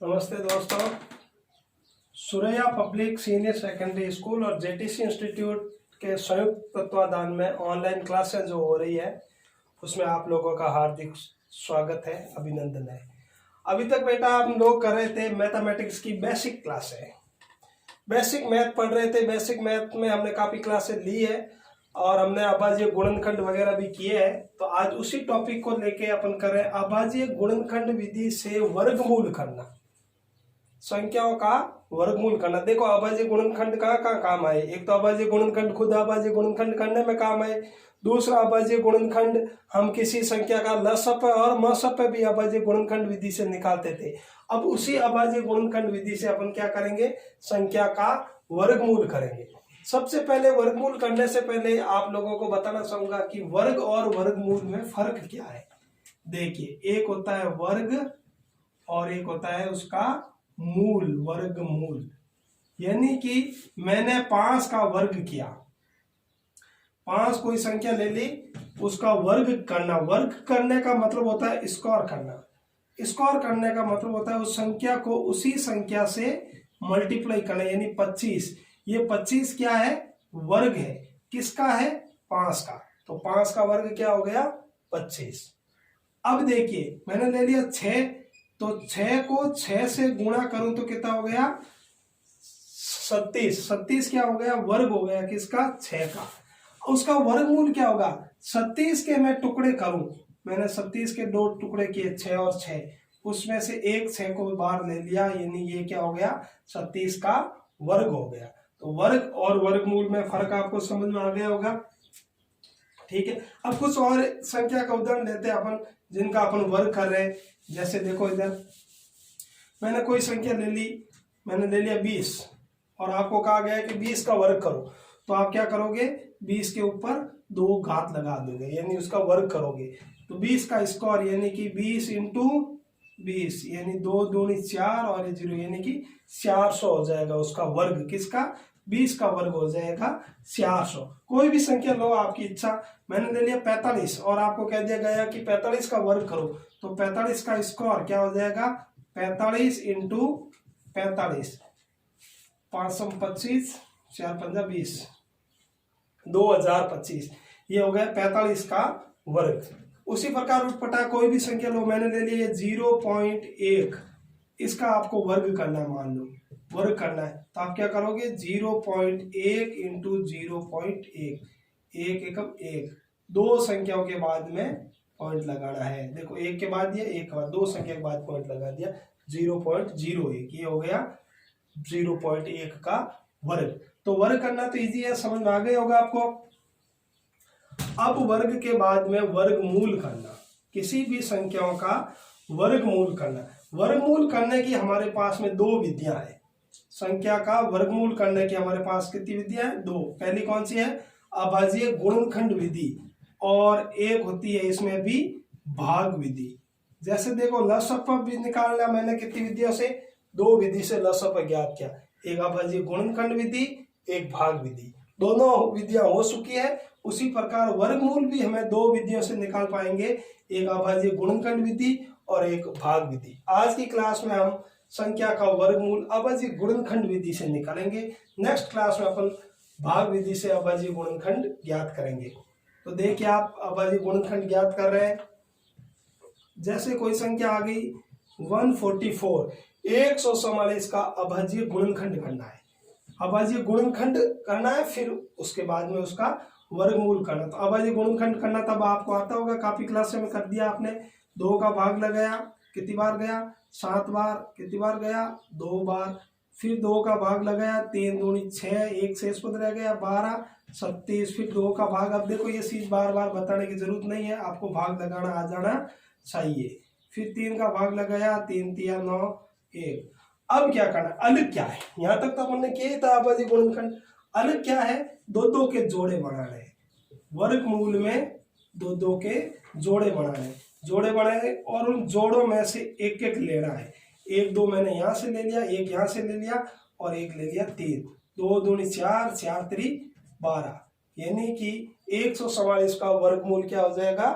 नमस्ते दोस्तों। Suraiya public senior secondary school और जेटीसी इंस्टीट्यूट के संयुक्त तत्वाधान में ऑनलाइन क्लासें जो हो रही है उसमें आप लोगों का हार्दिक स्वागत है, अभिनंदन है। अभी तक बेटा हम लोग कर रहे थे मैथमेटिक्स की बेसिक क्लासें, बेसिक मैथ पढ़ रहे थे। बेसिक मैथ में हमने काफ़ी क्लासें ली है और हमने अभाज्य गुणनखंड वगैरह भी किए हैं। तो आज उसी टॉपिक को लेके अपन कर रहे हैं अभाज्य गुणनखंड विधि से वर्गमूल करना, संख्याओं का वर्गमूल करना। देखो अभाज्य गुणनखंड कहाँ काम आए। एक तो अभाज्य गुणनखंड खुद अभाज्य गुणनखंड करने में काम आए। दूसरा अभाज्य गुणनखंड हम किसी संख्या का लसप और मसप भी अभाज्य गुणनखंड विधि से निकालते थे। अब उसी अभाज्य गुणनखंड विधि से अपन क्या करेंगे, संख्या का वर्गमूल करेंगे। सबसे पहले वर्गमूल करने से पहले आप लोगों को बताना चाहूंगा कि वर्ग और वर्गमूल में फर्क क्या है। देखिए, एक होता है वर्ग और एक होता है उसका मूल, वर्गमूल। यानी कि मैंने 5 का वर्ग किया, 5 कोई संख्या ले ली, उसका वर्ग करना। वर्ग करने का मतलब होता है स्क्वायर करना। स्क्वायर करने का मतलब होता है उस संख्या को उसी संख्या से मल्टीप्लाई करना, यानी 25। ये 25 क्या है, वर्ग है। किसका है, 5 का। तो 5 का वर्ग क्या हो गया, 25। अब देखिए मैंने ले लिया 6, तो 6 को 6 से गुणा करूं तो कितना हो गया, 37। 37 क्या हो गया, वर्ग हो गया किसका, 6 का। उसका वर्गमूल क्या होगा, 37 के मैं टुकड़े करूं, मैंने 37 के 2 टुकड़े किए, 6 और 6, उसमें से एक 6 को बाहर ले लिया, यानी ये क्या हो गया, 37 का वर्ग हो गया। तो वर्ग और वर्गमूल में फर्क आपको समझ में आ गया होगा। ठीक है, अब कुछ और संख्या का उदाहरण लेते हैं अपन, जिनका अपन वर्ग कर रहे हैं। जैसे देखो इधर मैंने कोई संख्या ले ली, मैंने ले लिया 20 और आपको कहा गया है कि 20 का वर्ग करो। तो आप क्या करोगे, 20 के ऊपर 2 घात लगा दोगे, यानी उसका वर्ग करोगे। तो 20 का स्क्वायर यानी कि 20 इंटू 20, यानी 2 दूनी 4 और 0, यानी कि 400 हो जाएगा उसका वर्ग। किसका, 20 का वर्ग हो जाएगा 400। कोई भी संख्या लो, आपकी इच्छा। मैंने ले लिया 45 और आपको कह दिया गया कि 45 का वर्ग करो। तो 45 का स्क्वायर क्या हो जाएगा, 45 इंटू 45, 525, 4 पंजा 20, 2025, ये हो गया 45 का वर्ग। उसी प्रकार उठपटा कोई भी संख्या लो, मैंने ले लिया 0.1, इसका आपको वर्ग करना है, मान लो वर्ग करना है। तो आप क्या करोगे, 0.1 इंटू 0.1, 1 एकम 1, 2 संख्याओं के बाद में पॉइंट लगाना है। देखो, 1 के बाद ये, 1 के बाद 2 संख्या के बाद पॉइंट लगा दिया, 0.01, ये हो गया 0.1 का वर्ग। तो वर्ग करना तो इजी है, समझ में आ गया होगा आपको। अब वर्ग के बाद में वर्गमूल करना, किसी भी संख्याओं का वर्गमूल करना। वर्गमूल करने की हमारे पास में 2 विधियां हैं। संख्या का वर्गमूल करने की हमारे पास कितनी विधियां हैं, 2। पहली कौन सी है, अभाज्य गुणनखंड विधि, और एक होती है इसमें भी भाग विधि। जैसे देखो, लसप भी निकालना मैंने कितनी विधियों से, 2 विधि से लसप ज्ञात किया, एक अभाज्य गुणनखंड विधि, एक भाग विधि। दोनों विधियां हो चुकी है। उसी प्रकार वर्गमूल भी हमें 2 विधियों से निकाल पाएंगे, एक अभाज्य गुणनखंड विधि और एक भाग विधि। आज की क्लास में हम संख्या का वर्गमूल अभाज्य गुणनखंड विधि से निकालेंगे। नेक्स्ट क्लास में अपन भाग विधि से अभाज्य गुणनखंड ज्ञात करेंगे। तो देखिए, आप अभाज्य गुणनखंड ज्ञात कर रहे हैं। जैसे कोई संख्या आ गई 144, 144 का अभाज्य गुणनखंड करना है। अभाज्य गुणनखंड करना है, फिर उसके बाद में उसका वर्गमूल करना। तो अभाज्य गुणनखंड करना तब आपको आता होगा, काफी क्लास में कर दिया आपने। 2 का भाग लगाया, कितनी बार गया, 7 बार। कितनी बार गया, 2 बार। फिर 2 का भाग लगाया, 3 दूनी 6, 1 शेष पद रह गया, 12, 37। फिर 2 का भाग, अब देखो ये चीज बार बार बताने की जरूरत नहीं है, आपको भाग लगाना आ जाना चाहिए। फिर 3 का भाग लगाया, 3 तिया 9, 1। अब क्या करना, अलग क्या है, यहां तक तो हमने किया था अभाज्य गुणनखंड। अलग क्या है, 2 के जोड़े बनाने हैं। वर्गमूल में 2 के जोड़े बनाने, जोड़े बनाए और उन जोड़ों में से एक एक लेना है। 1 2 मैंने यहां से ले लिया, 1 यहां से ले लिया और 1 ले लिया 3। 2 दूनी 4, 4 3 12, यानी कि 144 का वर्गमूल क्या हो जाएगा,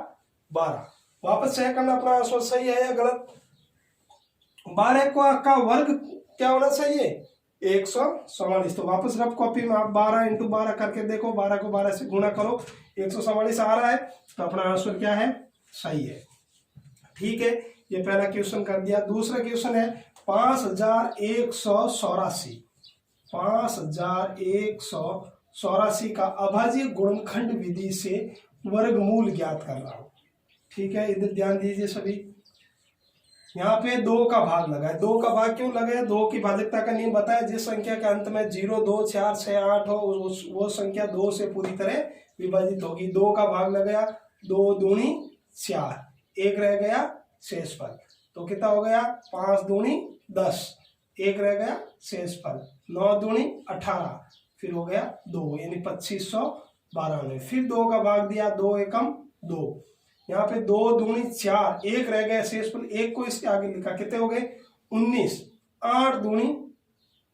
12। वापस चेक करना अपना आंसर सही है या गलत। 12 का वर्ग क्या होना चाहिए 144। तो वापस रफ कॉपी में आप 12 × 12 करके देखो, 12 को 12 से गुणा करो, 144 आ रहा है, तो अपना आंसर क्या है, सही है। ठीक है, ये पहला क्वेश्चन कर दिया। दूसरा क्वेश्चन है 5184। 5184 का अभाज्य गुणनखंड विधि से वर्गमूल ज्ञात कर रहा हूं। ठीक है, इधर ध्यान दीजिए सभी। यहाँ पे 2 का भाग लगा है। 2 का भाग क्यों लगा है? 2 की भाजकता का नियम बताया, जिस संख्या के अंत में 0, 2, 4, 6, 8 हो वो संख्या 2 से पूरी तरह विभाजित होगी। 2 का भाग लगाया, 2 दूनी 4, 1 रह गया शेषफल, तो कितना हो गया 5 दूनी 10, 1 रह गया शेषफल, 9 दूनी 18, फिर हो गया 2, यानी 2592। फिर 2 का भाग दिया, 2 एकम 2, यहाँ पे 2 दूनी 4, 1 रह गया शेषफल, 1 को इसके आगे लिखा, कितने हो गए 19, 8 दूनी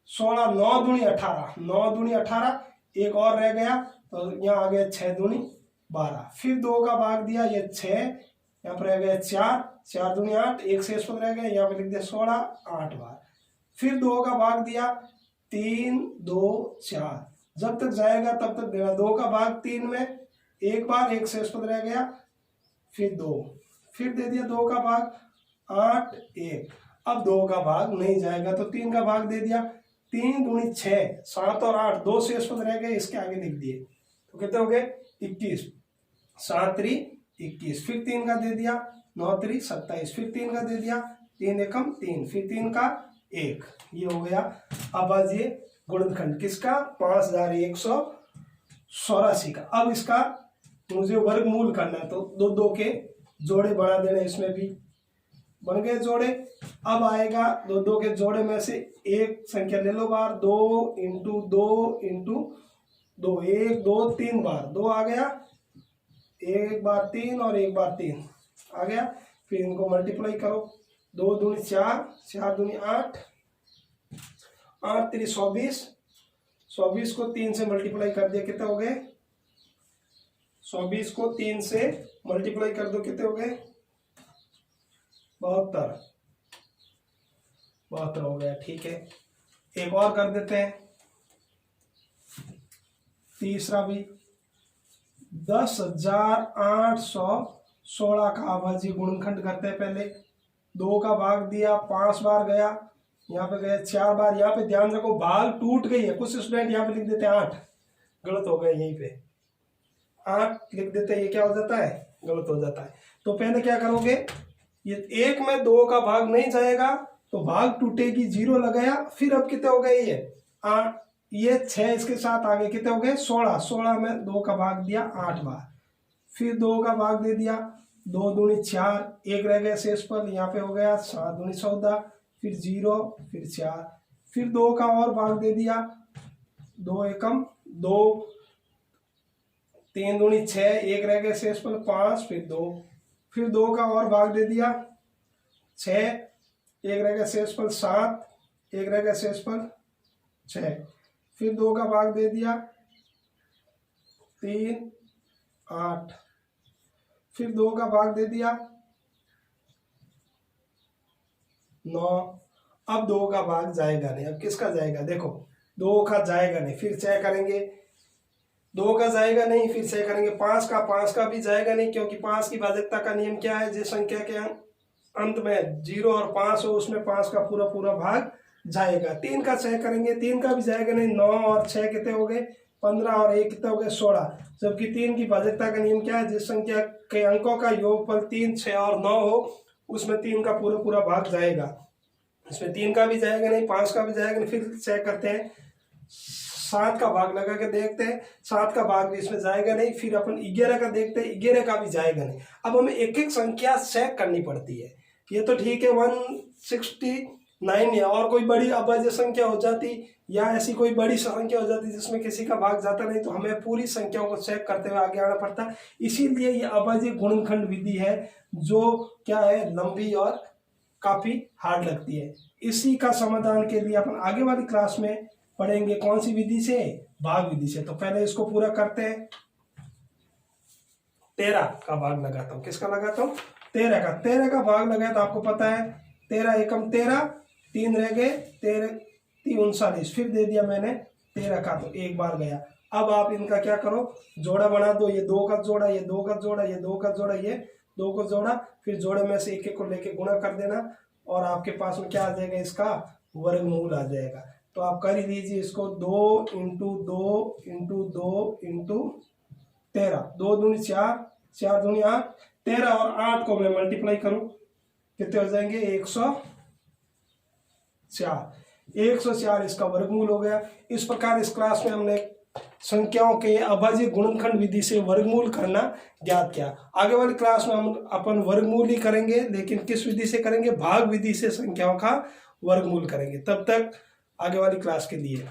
16, 9 दूनी 18, 9 दूनी 18, 1 और रह गया, तो यहाँ आ गया 6 दूनी 12। फिर 2 का भाग दिया, ये 6, यहाँ पर रह गया 4, 4 दूनी 8, 1 शेषफल रह गया, यहाँ पे लिख दिया 16, 8 बार। फिर 2 का भाग दिया, 3, 2, 4, जब तक जाएगा तब तक देना। 2 का भाग 3 में 1 बार, 1 शेषपद रह गया, फिर 2, फिर दे दिया 2 का भाग 8, 1। अब 2 का भाग नहीं जाएगा तो 3 का भाग दे दिया, 3 दूनी 6, 7 और 8, 2 शेषपद रह गए, इसके आगे लिख दिए, तो कितने हो गए 21, 7 3 21। फिर 3 का दे दिया, 9 3 27, फिर 3 का दे दिया, 3 एकम 3, फिर 3 का 1। ये हो गया अभाज्य गुणनखंड किसका 5184 का। अब इसका मुझे वर्गमूल करना है, तो 2 2 के जोड़े बढ़ा देने, इसमें भी बन गए जोड़े। अब आएगा 2 2 के जोड़े में से एक संख्या ले लो बार, 2 × 2 × 2, 1 2 3 बार, 2 आ गया, 1 बार 3 और 1 बार 3 आ गया। फिर इनको मल्टीप्लाई करो, 2 दूनी 4, 4 दूनी 8, 8 3 24, 24 को 3 से मल्टीप्लाई कर दिया, कितने हो गए 24 को 3 से मल्टीप्लाई कर दो, कितने हो गए 72, 72 हो गया। ठीक है, एक और कर देते हैं, तीसरा भी 10,816 का अभाज्य गुणनखंड करते हैं। पहले 2 का भाग दिया, 5 बार गया, यहाँ पे गए 4 बार। यहाँ पे ध्यान रखो भाग टूट गई है, कुछ स्टूडेंट यहाँ पे लिख देते हैं 8, गलत हो गया, यहीं पे 8 लिख देते हैं, ये क्या हो जाता है गलत हो जाता है। तो पहले क्या करोगे, ये 1 में 2 का भाग नहीं जाएगा तो भाग टूटेगी, 0 लगाया। फिर अब कितने हो गए ये 6 इसके साथ आगे, कितने हो गए 16, 16 में 2 का भाग दिया 8 बार, फिर 2 का भाग दे दिया, 2 दूनी 4, 1 रह गया शेषफल, यहाँ पे हो गया 7 दूनी 14, फिर 0, फिर 4, फिर 2 का और भाग दे दिया, 2 एकम 2, 3 दूनी 6, 1 रह गया शेषफल 5, फिर 2, फिर 2 का और भाग दे दिया 6, 1 रह गया शेषफल 7, 1 रह गया शेषफल 6, फिर 2 का भाग दे दिया 3, 8, फिर 2 का भाग दे दिया 9। अब 2 का भाग जाएगा नहीं, अब किसका जाएगा, देखो 2 का जाएगा नहीं, फिर चेक करेंगे, 2 का जाएगा नहीं, फिर चेक करेंगे 5 का भी जाएगा नहीं, क्योंकि 5 की भाजकता का नियम क्या है, जिस संख्या के अंत में 0 और 5 हो उसमें 5 का पूरा पूरा भाग जाएगा। 3 का चेक करेंगे, 3 का भी जाएगा नहीं, 9 और 6 कितने हो गए 15 और 1 कितने हो गए 16, जबकि 3 की भाजकता का नियम क्या है, जिस संख्या के अंकों का योगफल 3, 6 और 9 हो उसमें 3 का पूरा पूरा भाग जाएगा। इसमें 3 का भी जाएगा नहीं, 5 का भी जाएगा नहीं। फिर चेक करते हैं, 7 का भाग लगा के देखते हैं, 7 का भाग भी इसमें जाएगा नहीं। फिर अपन 11 का देखते हैं, 11 का भी जाएगा नहीं। अब हमें एक एक संख्या चेक करनी पड़ती है। ये तो ठीक है 169 है, और कोई बड़ी अभाज्य संख्या हो जाती या ऐसी कोई बड़ी संख्या हो जाती जिसमें किसी का भाग जाता नहीं, तो हमें पूरी संख्याओं को चेक करते हुए आगे आना पड़ता है। इसीलिए ये अभाज्य गुणनखंड विधि है जो क्या है, लंबी और काफी हार्ड लगती है। इसी का समाधान के लिए अपन आगे वाली क्लास में पढ़ेंगे, कौन सी विधि से, भाग विधि से। तो पहले इसको पूरा करते हैं। 13 का भाग लगाता हूं, किसका लगाता हूं 13 का। 13 का भाग लगाया तो आपको पता है 13 एकम 13, 3 रह गए, 13 3 39, फिर दे दिया मैंने 13 का, तो एक बार गया। अब आप इनका क्या करो, जोड़ा बना दो, ये 2 का जोड़ा, ये 2 का जोड़ा, ये 2 का जोड़ा, ये 2 को जोड़ा, फिर जोड़े में से एक एक को लेके गुणा कर देना और आपके पास में क्या आ जाएगा, इसका वर्गमूल आ जाएगा। तो आप कर ही लीजिए इसको, 2 इंटू 2 इंटू 2 इंटू 13, 2 दूनी 4, 4 दूनी 8, 13 और 8 को मैं मल्टीप्लाई करूं, कितने हो जाएंगे, 104, 104 इसका वर्गमूल हो गया। इस प्रकार इस क्लास में हमने संख्याओं के अभाज्य गुणनखंड विधि से वर्गमूल करना ज्ञात किया। आगे वाली क्लास में हम अपन वर्गमूल ही करेंगे, लेकिन किस विधि से करेंगे, भाग विधि से संख्याओं का वर्गमूल करेंगे। तब तक आगे वाली क्लास के लिए